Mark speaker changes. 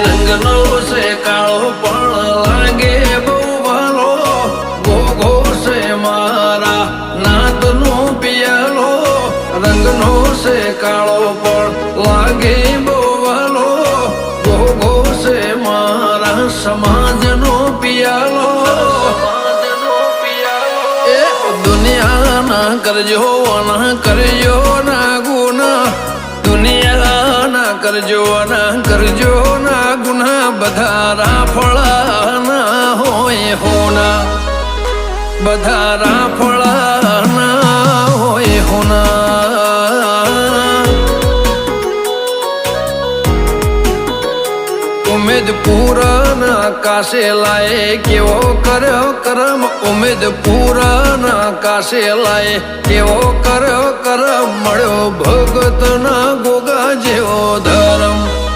Speaker 1: રંગનો છે કાળો પણ લાગે બહુ ભાલો ગોગો છે મારા નાતનો પિયાલો રંગનો છે કાળો પણ લાગે બહુ ભાલો ગોગો છે મારા સમાજનો પિયાલો એ દુનિયા ના કરજો ના ગુના દુનિયા ના કરજો ના ગુના બધા રાફળા ના હોય હોના બધા રાફળા ના હોય હોના ઉમેદ પૂરા કાશે લાય કેવો કર્યો કરમ ઉમેદ પૂરા કાશે લાય કેવો કર્યો કરમ મળ્યો ભગત ના ગોગા જેવો ધર્મ